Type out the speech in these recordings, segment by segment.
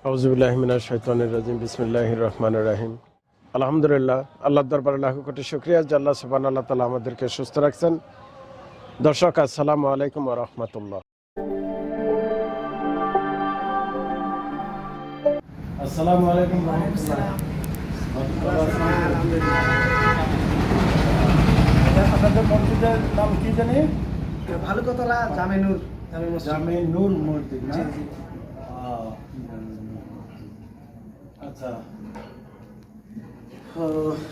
আউযুবিল্লাহি মিনাশ শাইতানির রাজিম বিসমিল্লাহির রহমানির রহিম। আলহামদুলিল্লাহ, আল্লাহর দরবারে লাখো কোটি শুকরিয়া যে আল্লাহ সুবহানাহু ওয়া তাআলা আমাদেরকে সুস্থ রাখছেন। দর্শক, আসসালামু আলাইকুম ওয়া রাহমাতুল্লাহ। আসসালামু আলাইকুম ওয়া রাহমাতুল্লাহ। আপনাদের মসজিদের নাম কি জানি? ভালুকতলা জামে নূর জামে নূর মসজিদ না? জি, জি। আচ্ছা,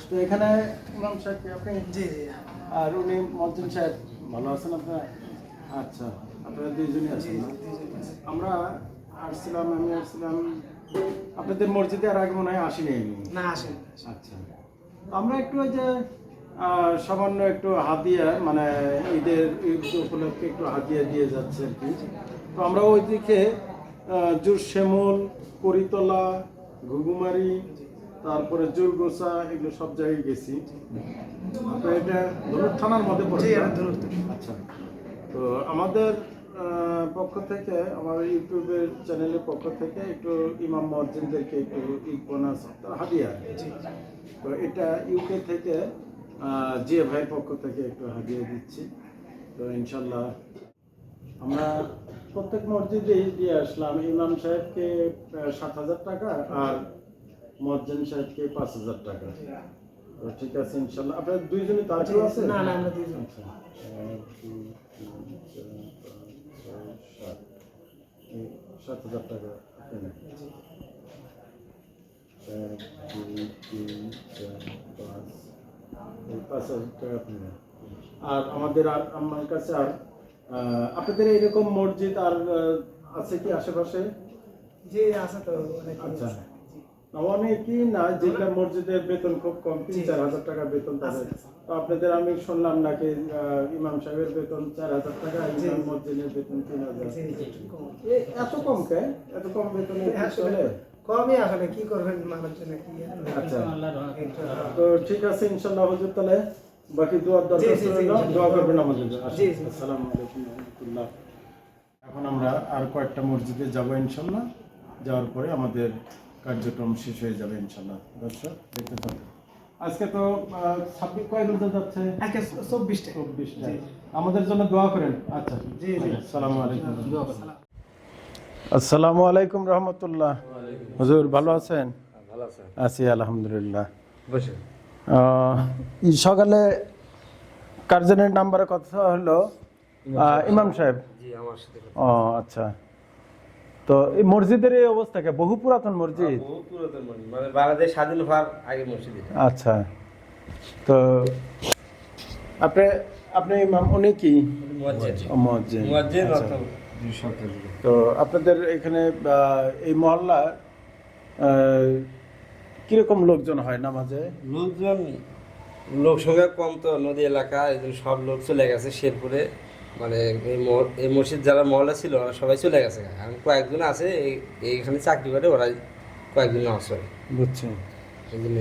তো এখানে ইমাম সাহেব কি আপনি? জি জি আর উনি মজ্জিদ সাহেব, ভালো আছেন আপনারা? আচ্ছা, আপনারা দুইজনই আছেন না? আমি আসছিলাম আপনাদের মসজিদে আর আগে মনে হয় আসিনি আমি। না আসেন। আচ্ছা, আমরা একটু ওই যে সামান্য একটু হাদিয়া, মানে ঈদ উপলক্ষে একটু হাদিয়া দিয়ে যাচ্ছে আর কি। তো আমরা ওইদিকে জুরশেমুল, করিতলা, ঘুঘুমারি, তারপরে জুরগোসা, এগুলো সব জায়গায় গেছি। তো এটা ধনুর থানার মধ্যে পড়ে। জি, এটা ধনুর। আচ্ছা, তো আমাদের পক্ষ থেকে, আমার ইউটিউবের চ্যানেলের পক্ষ থেকে একটু ইমাম মুয়াজ্জিনদেরকে একটু ঈদ বোনাস হাদিয়া। তো এটা ইউকে থেকে যে ভাইয়ের পক্ষ থেকে একটু হাদিয়া দিচ্ছি। তো ইনশাল্লাহ আমরা প্রত্যেক মসজিদে দিয়ে আসলাম। ইমাম সাহেবকে 7,000 টাকা আর মুয়াজ্জিন সাহেবকে 5,000 টাকা। তো ঠিক আছে ইনশাল্লাহ। আপনার দুইজনই তার কেউ আছে? না না, আমরা দুইজন। আচ্ছা, 7,000 টাকা আপনি নেন। 1, 2, 3, 4, 5, 5,000 টাকা আপনি নেন। আর আমাদের আর আমার কাছে আর আপনাদের এরকম মসজিদ আর আছে কি আশেপাশে? জি আছে তো অনেক। আচ্ছা, অনেকই না, যেটা মসজিদের বেতন খুব কম, 3-4 হাজার টাকা বেতন তাদের। তো আপনাদের আমি শুনলাম নাকি ইমাম সাহেবের বেতন 4,000 টাকা, ইমাম মসজিদের বেতন 3,000। এত কম কে? এত কম বেতনে চলে? কমই আসলে কি করবেন মানুষজন কি। আচ্ছা, তো ঠিক আছে ইনশাআল্লাহ হুজুর, তাহলে বাকি দোয়ার দরকার ছিল, দোয়া করবেন আমাদের জন্য। জি, জি। আসসালামু আলাইকুম ওয়া রাহমাতুল্লাহ। এখন আমরা আর কয়েকটা মসজিদে যাব ইনশাআল্লাহ। যাওয়ার পরে আমাদের কার্যক্রম শেষ হয়ে যাবে ইনশাআল্লাহ। দর্শক দেখতে থাকুন। আজকে তো 26 কয় রোজা যাচ্ছে? আজকে 24টা। 24টা। আমাদের জন্য দোয়া করেন। আচ্ছা, জি জি। আসসালামু আলাইকুম। আসসালামু আলাইকুম রহমতুল্লাহ। হুজুর ভালো আছেন? ভালো আছেন? আছি আলহামদুলিল্লাহ। বসে সকালে কার্জনের নাম্বারে কথা হলো ইমাম সাহেব। জি, আমার সাথে ও আচ্ছা, তো এই মসজিদের এই অবস্থাকে, বহু পুরাতন মসজিদ। বহু পুরাতন মসজিদ, মানে বাংলাদেশ স্বাধীন হওয়ার আগে মসজিদ এটা। আচ্ছা, তো আপনি ইমাম, উনি কি? মুয়াজ্জিন। মুয়াজ্জিন। মুয়াজ্জিন আচ্ছা। অত 200 তো আপনাদের এখানে এই মহল্লা কিরকম লোকজন হয় নামাজে? লোকজন, লোক সংখ্যা কম তো, নদী এলাকা, এই জন্য সব লোক চলে গেছে শেরপুরে। মানে এই মসজিদ যারা মহল্লা ছিল ওরা সবাই চলে গেছে। এখন কয়েকজন আছে এইখানে চাকরি করে, ওরা কয়েকজন নামাজ পড়ে। বুঝছি। এই জন্য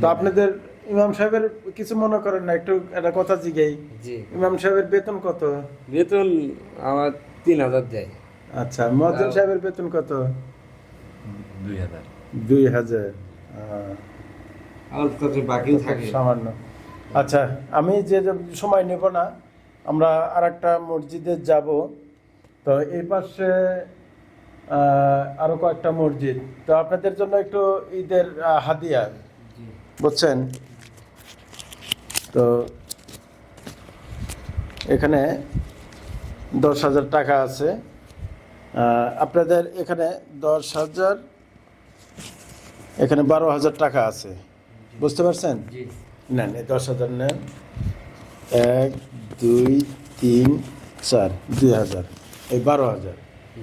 তো আপনাদের ইমাম সাহেবের কিছু মনে করেন না, একটু একটা কথা জিজ্ঞাই। জি, ইমাম সাহেবের বেতন কত? বেতন আমার 3,000 দেয়। আচ্ছা, মুয়াজ্জিন সাহেবের বেতন কত? 2,000। 2,000। আমার কাছে বাকিও থাকে। সামান্য। আচ্ছা, আমি যে সময় নেব না, আমরা আর একটা মসজিদে যাব। তো এই পাশে আরো কয়েকটা মসজিদ, তো আপনাদের জন্য একটু ঈদের হাদিয়া, বুঝছেন? তো এখানে 10,000 টাকা আছে। আপনাদের এখানে 10,000, এখানে 12,000 টাকা আছে, বুঝতে পারছেন? জি, নেন, এই 10,000 নেন। 1, 2, 3, 4, 2,000, এই 12,000।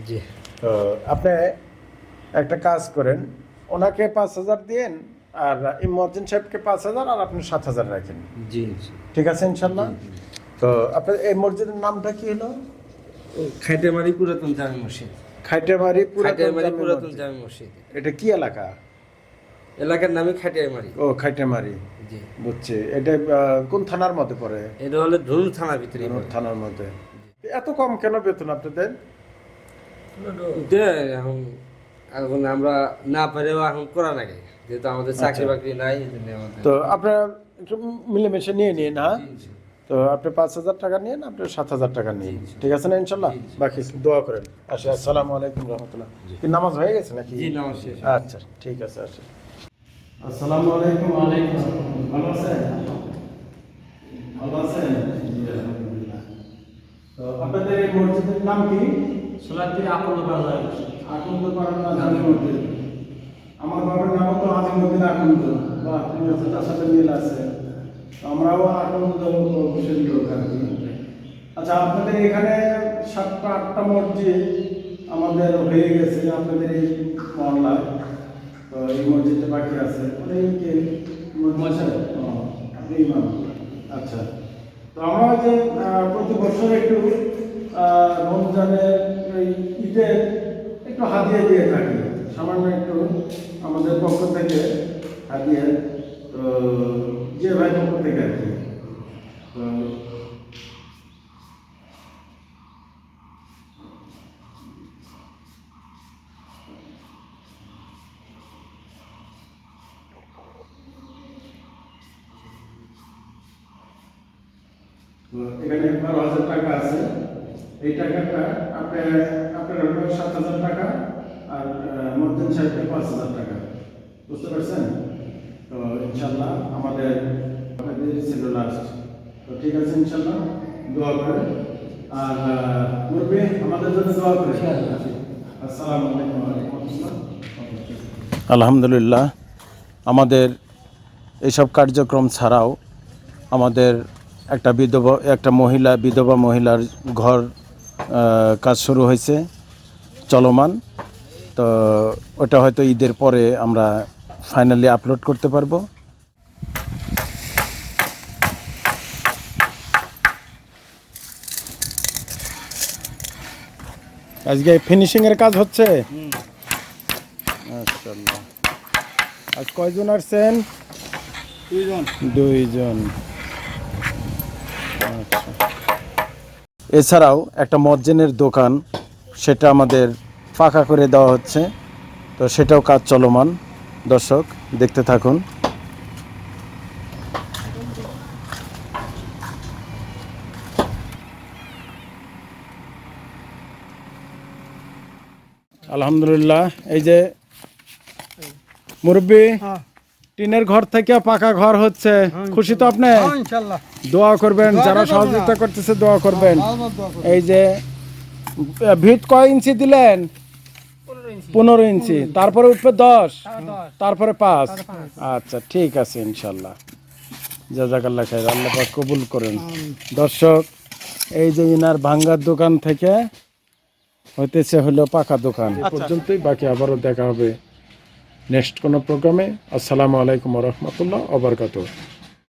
জি। তো আপনি একটা কাজ করেন, ওনাকে 5,000 দিন, আর মুয়াজ্জিন সাহেবকে 5,000, আর আপনি 7,000 রাখেন। জি, ঠিক আছে ইনশাল্লাহ। তো আপনার এই মসজিদের নামটা কি হলো? খাইটামারি পুরাতন জামে মসজিদ। খাইটামারি খাইটামারি পুরাতন পুরাতন জামে মসজিদ। এটা কি এলাকা? এলাকার নামে খাইটামারি। ও, খাইটামারি। জি। বুঝছি। এটা কোন থানার মধ্যে পড়ে? এটা হলো ধনুর থানার ভিতরে। ধনুর থানার মধ্যে। এত কম কেন বেতন আপনাদের? এটা এখন এখন আমরা না পারেও এখন করা লাগে, যেহেতু আমাদের চাকরি বাকরি নাই, এই জন্য আমাদের। তো আপনারা একটু মিলেমিশে নিয়ে নিন, হ্যাঁ। তো আপনি 5,000 টাকা নিন, আপনি 7,000 টাকা নিন, ঠিক আছে না ইনশাল্লাহ? বাকি দোয়া করেন। আচ্ছা, আসসালামু আলাইকুম রহমতুল্লাহ। কি নামাজ হয়ে গেছে নাকি? জি, নামাজ শেষ। আচ্ছা, ঠিক আছে। আচ্ছা, আসসালামু আলাইকুম। ওয়ালাইকুম আসসালাম। ভালো আছেন? ভালো আছেন? জি, আলহামদুলিল্লাহ। তো আপনাদের এই মসজিদের নাম কি? সোলারপুর আকন্দ বাজার। আকন্দ পাড়া জামি মসজিদ। আমার বাবার নামও তো আজিমউদ্দিন আকন্দ। বা আপনি হচ্ছে তার সাথে মিল আছে। তো আমরাও আকন্দ বংশের লোক আর কি। আচ্ছা, আপনাদের এখানে 7টা-8টা মসজিদ আমাদের হয়ে গেছে আপনাদের এই মহল্লায়। তো এই মসজিদটা বাকি আছে। কে মসজিদ? আপনি ইমাম। আচ্ছা, তো আমরা যে প্রতি বছর একটু রমজানের এই ঈদের একটু হাদিয়া দিয়ে থাকি, সামান্য একটু আমাদের পক্ষ থেকে হাদিয়া, তো যে ভাই পক্ষ থেকে আর কি। তো এখানে 12,000 টাকা আছে। এই টাকাটা আপনার হলো 7,000 টাকা, আর মধ্যম সাহেবকে 5,000 টাকা। বুঝতে পারছেন? তো ইনশাল্লাহ আমাদের ছিল লাস্ট। তো ঠিক আছে, ইনশাল্লাহ দোয়া করেন। আর মুরব্বি আমাদের জন্য দোয়া করেন। আসসালামু আলাইকুম ওয়া রাহমাতুল্লাহ। আলহামদুলিল্লাহ, আমাদের এইসব কার্যক্রম ছাড়াও আমাদের একটা বিধবা মহিলার ঘর কাজ শুরু হয়েছে, চলমান। তো ওটা হয়তো ঈদের পরে আমরা ফাইনালি আপলোড করতে পারবো। আজকে ফিনিশিং এর কাজ হচ্ছে। মাশাআল্লাহ। আজ কয়জন আসছেন? 2জন। আচ্ছা। এছাড়াও একটা মজ্জেনের দোকান, সেটা আমাদের ফাঁকা করে দেওয়া হচ্ছে। তো সেটাও কাজ চলমান। দর্শক দেখতে থাকুন। আলহামদুলিল্লাহ, এই যে মুরব্বি, টিনের ঘর থেকে পাকা ঘর হচ্ছে, খুশি তো আপনি? ইনশাআল্লাহ দোয়া করবেন, যারা সহযোগিতা করতেছে দোয়া করবেন। এই যে ভিত কয় ইঞ্চি দিলেন? 15 ইঞ্চি। তারপরে উঠবে 10, তারপরে 5। আচ্ছা, ঠিক আছে ইনশাল্লাহ। জাযাকাল্লাহ খাইর, আল্লাহ পাক কবুল করেন। দর্শক, এই যে ইনার ভাঙ্গার দোকান থেকে হইতেছে হলো পাকা দোকান। এ পর্যন্তই, বাকি আবারও দেখা হবে নেক্সট কোনো প্রোগ্রামে। আসসালামু আলাইকুম ওয়া রাহমাতুল্লাহ ওয়া বারাকাতুহু।